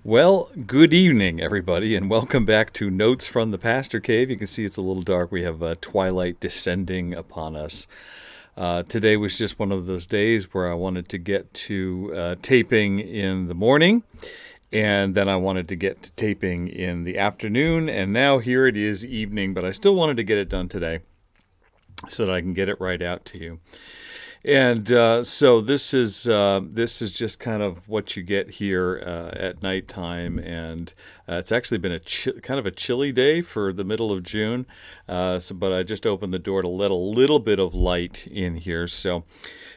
Well, good evening, everybody, and welcome back to Notes from the Pastor Cave. You can see it's a little dark. We have twilight descending upon us. Today was just one of those days where I wanted to get to taping in the morning, and then I wanted to get to taping in the afternoon, and now here it is evening, but I still wanted to get it done today so that I can get it right out to you. And so this is just kind of what you get here at nighttime, and it's actually been kind of a chilly day for the middle of June. But I just opened the door to let a little bit of light in here. So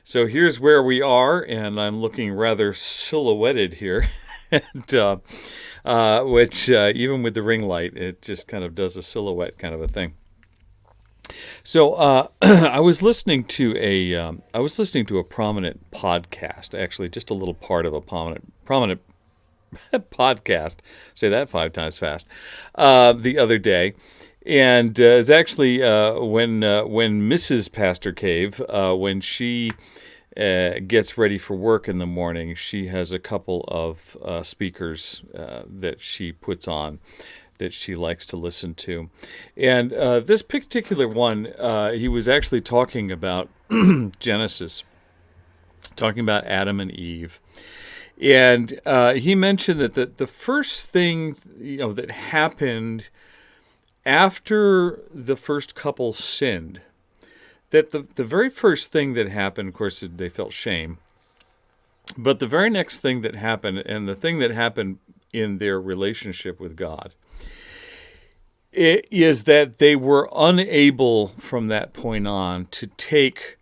here's where we are, and I'm looking rather silhouetted here, and which even with the ring light, it just kind of does a silhouette kind of a thing. So I was listening to a prominent podcast, actually just a little part of a prominent podcast. Say that 5 times fast. The other day, and it's actually when Mrs. Pastor Cave, when she gets ready for work in the morning, she has a couple of speakers that she puts on that she likes to listen to. And this particular one, he was actually talking about Genesis, talking about Adam and Eve. And he mentioned that the first thing that happened after the first couple sinned, that the very first thing that happened, of course, they felt shame. But the very next thing that happened, and the thing that happened in their relationship with God, it is that they were unable from that point on to take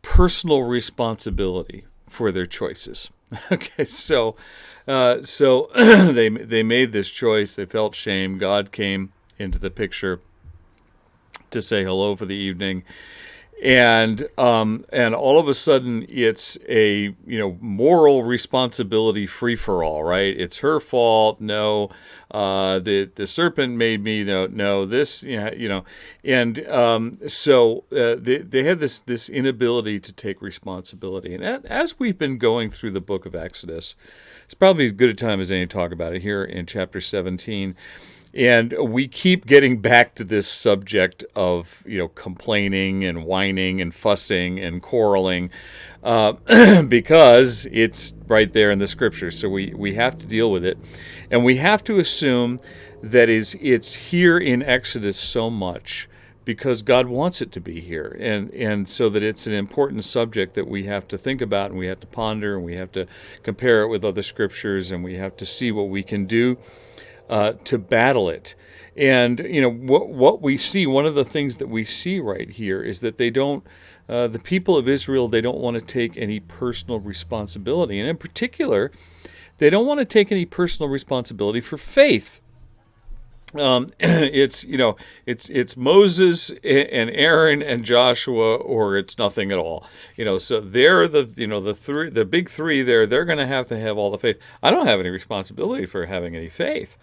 personal responsibility for their choices. Okay, so they made this choice. They felt shame. God came into the picture to say hello for the evening. And all of a sudden, it's a moral responsibility free for all, right? It's her fault. No, the serpent made me. No, this, and so they had this inability to take responsibility. And as we've been going through the book of Exodus, it's probably as good a time as any to talk about it here in chapter 17. And we keep getting back to this subject of, complaining and whining and fussing and quarreling because it's right there in the scriptures. So we have to deal with it. And we have to assume that it's here in Exodus so much because God wants it to be here. And so that it's an important subject that we have to think about and we have to ponder and we have to compare it with other scriptures and we have to see what we can do to battle it. And what we see, one of the things that we see right here is that they don't, the people of Israel, they don't want to take any personal responsibility, and in particular, they don't want to take any personal responsibility for faith. It's Moses and Aaron and Joshua, or it's nothing at all. So they're the big three there. They're going to have all the faith. I don't have any responsibility for having any faith,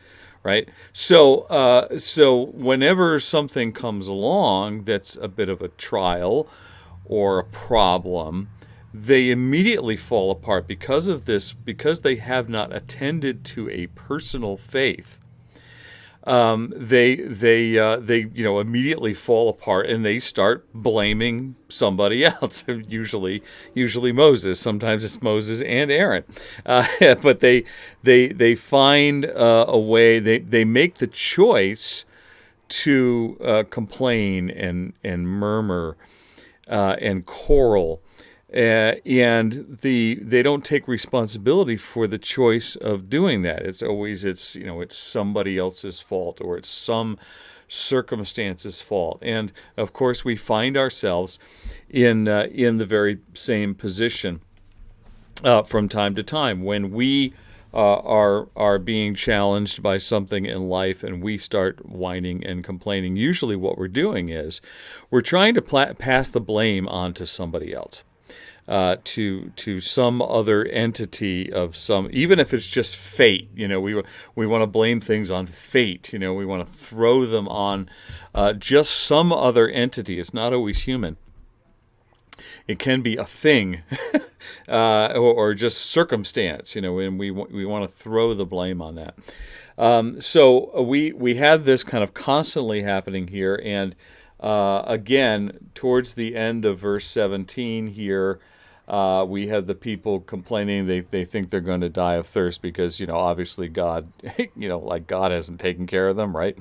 right? So whenever something comes along that's a bit of a trial or a problem, they immediately fall apart because of this, because they have not attended to a personal faith. They immediately fall apart and they start blaming somebody else. Usually Moses. Sometimes it's Moses and Aaron, but they find a way. They make the choice to complain and murmur and quarrel. And they don't take responsibility for the choice of doing that. It's always it's somebody else's fault or it's some circumstance's fault. And of course, we find ourselves in the very same position from time to time when we are being challenged by something in life and we start whining and complaining. Usually, what we're doing is we're trying to pass the blame onto somebody else. To some other entity of some, even if it's just fate, we want to blame things on fate, we want to throw them on just some other entity. It's not always human. It can be a thing, or just circumstance, and we want to throw the blame on that. So we have this kind of constantly happening here, and again, towards the end of verse 17 here, we have the people complaining they think they're going to die of thirst because, obviously God, like God hasn't taken care of them, right?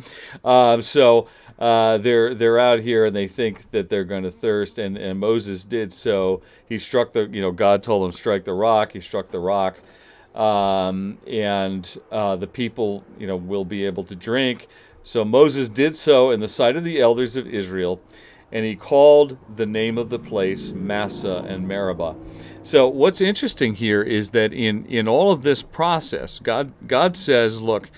So they're out here and they think that they're going to thirst, and Moses did so. He struck God told him, strike the rock. He struck the rock. And the people, will be able to drink. So Moses did so in the sight of the elders of Israel, and he called the name of the place Massa and Meribah. So what's interesting here is that in all of this process, God says, look,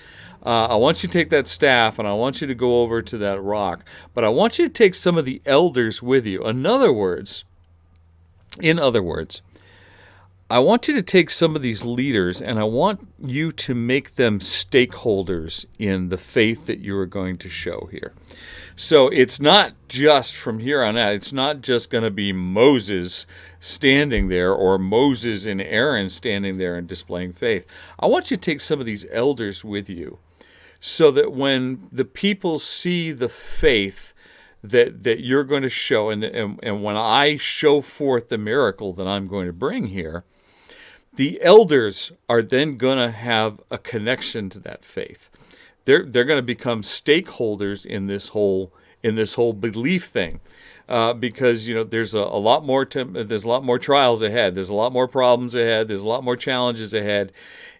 I want you to take that staff and I want you to go over to that rock, but I want you to take some of the elders with you. In other words, I want you to take some of these leaders and I want you to make them stakeholders in the faith that you are going to show here. So it's not just from here on out, it's not just going to be Moses standing there or Moses and Aaron standing there and displaying faith. I want you to take some of these elders with you so that when the people see the faith that you're going to show, and when I show forth the miracle that I'm going to bring here, the elders are then going to have a connection to that faith. They're going to become stakeholders in this whole belief thing, because there's a lot more there's a lot more trials ahead. There's a lot more problems ahead. There's a lot more challenges ahead,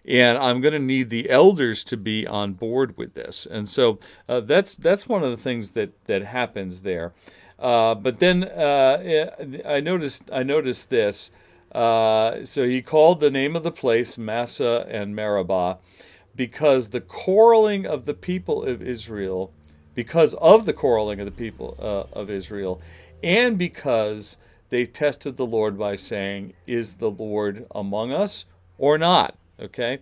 and I'm going to need the elders to be on board with this. And so that's one of the things that happens there. But then I noticed this. So he called the name of the place Massa and Meribah, because the quarreling of the people of Israel, and because they tested the Lord by saying, "Is the Lord among us or not?" Okay,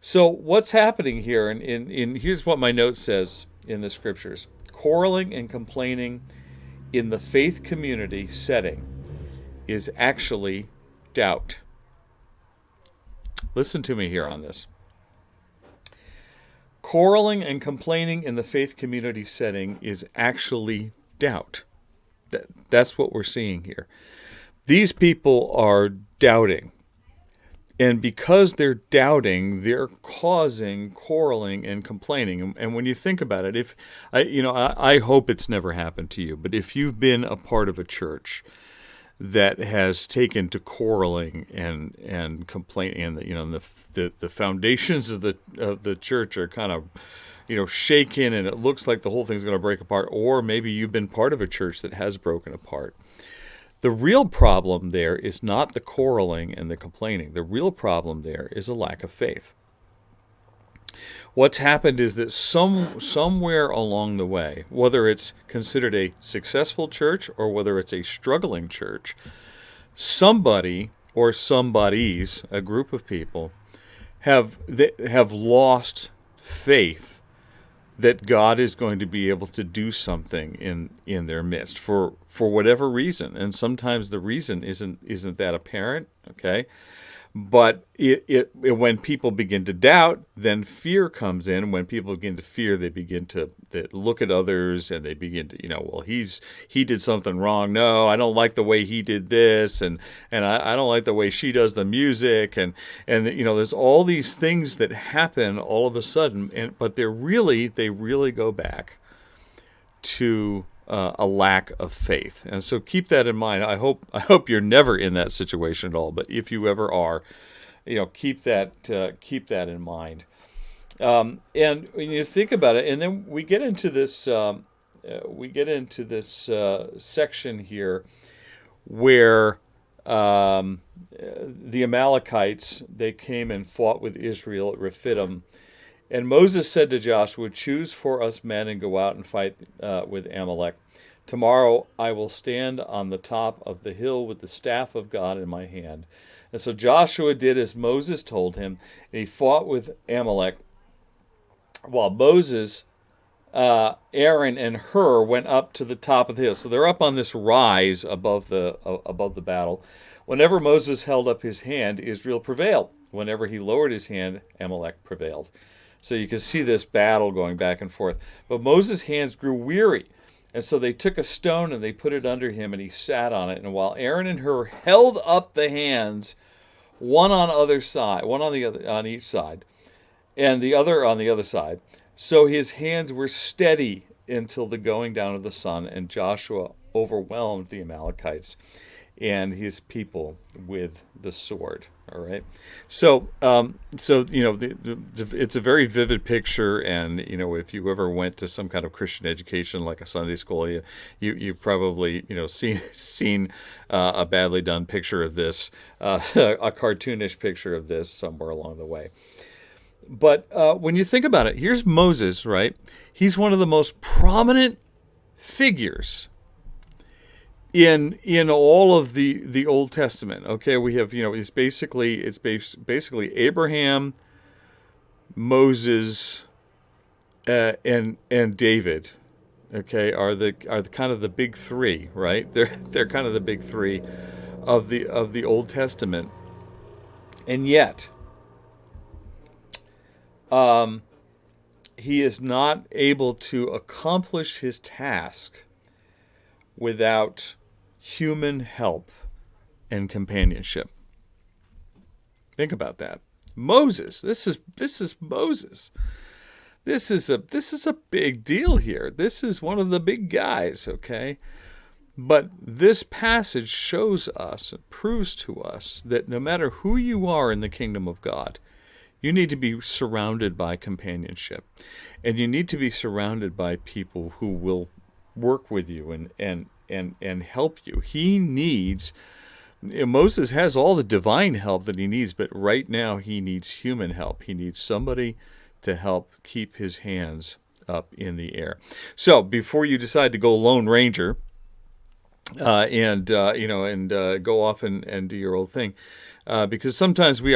so what's happening here? And here's what my note says in the scriptures: quarreling and complaining in the faith community setting is actually doubt. Listen to me here on this. Quarreling and complaining in the faith community setting is actually doubt. That's what we're seeing here. These people are doubting. And because they're doubting, they're causing quarreling and complaining. And when you think about it, I hope it's never happened to you, but if you've been a part of a church that has taken to quarreling and complaining, and the foundations of the church are kind of shaken, and it looks like the whole thing's going to break apart, or maybe you've been part of a church that has broken apart. The real problem there is not the quarreling and the complaining. The real problem there is a lack of faith. What's happened is that somewhere along the way, whether it's considered a successful church or whether it's a struggling church, somebody or somebodies, a group of people, have lost faith that God is going to be able to do something in their midst for whatever reason. And sometimes the reason isn't that apparent, okay? But when people begin to doubt, then fear comes in. When people begin to fear, they begin to look at others, and they begin to, well, he did something wrong. No, I don't like the way he did this, and I don't like the way she does the music, and there's all these things that happen all of a sudden, but they really go back to a lack of faith. And so keep that in mind. I hope you're never in that situation at all, but if you ever are, keep that in mind. And when you think about it, and then we get into this section here where the Amalekites, they came and fought with Israel at Rephidim. And Moses said to Joshua, "Choose for us men and go out and fight with Amalek. Tomorrow I will stand on the top of the hill with the staff of God in my hand." And so Joshua did as Moses told him, and he fought with Amalek, while Moses Aaron and Hur went up to the top of the hill. So they're up on this rise above the battle. Whenever Moses held up his hand, Israel prevailed. Whenever he lowered his hand, Amalek prevailed. So you can see this battle going back and forth. But Moses' hands grew weary. And so they took a stone and they put it under him, and he sat on it. And while Aaron and Hur held up the hands, one on other side, one on the other on each side, and the other on the other side, so his hands were steady until the going down of the sun, and Joshua overwhelmed the Amalekites and his people with the sword. All right, so it's a very vivid picture, and if you ever went to some kind of Christian education like a Sunday school, you probably seen a badly done picture of this, a cartoonish picture of this somewhere along the way. But when you think about it, here's Moses, right? He's one of the most prominent figures in all of the Old Testament. Okay, we have it's basically Abraham, Moses, and David. Okay, are the kind of the big three, right? They're kind of the big three of the Old Testament, and yet he is not able to accomplish his task without human help and companionship. Think about that. Moses, this is Moses. This is a big deal here. This is one of the big guys, okay? But this passage shows us, it proves to us that no matter who you are in the kingdom of God, you need to be surrounded by companionship. And you need to be surrounded by people who will work with you and help you. Moses has all the divine help that he needs, but right now he needs human help. He needs somebody to help keep his hands up in the air. So before you decide to go Lone Ranger and go off and do your old thing, because sometimes we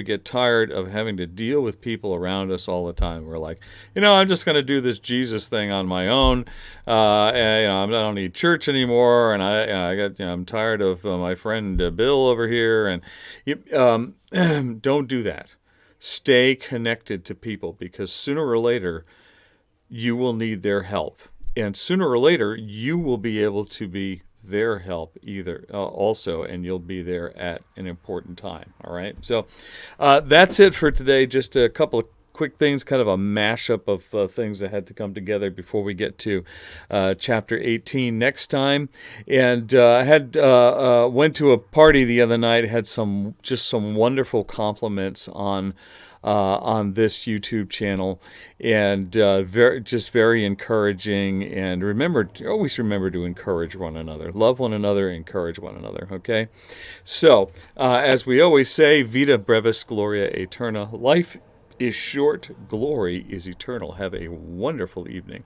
get tired of having to deal with people around us all the time. We're like, I'm just going to do this Jesus thing on my own. And, I don't need church anymore, and I'm tired of my friend Bill over here. And don't do that. Stay connected to people, because sooner or later you will need their help, and sooner or later you will be able to be their help also, and you'll be there at an important time. All right, so that's it for today. Just a couple of quick things, kind of a mashup of things that had to come together before we get to chapter 18 next time. And I went to a party the other night, had some wonderful compliments on this YouTube channel, and very encouraging. And always remember to encourage one another, love one another, encourage one another. Okay, so as we always say, Vita brevis gloria aeterna. Life is short, glory is eternal. Have a wonderful evening.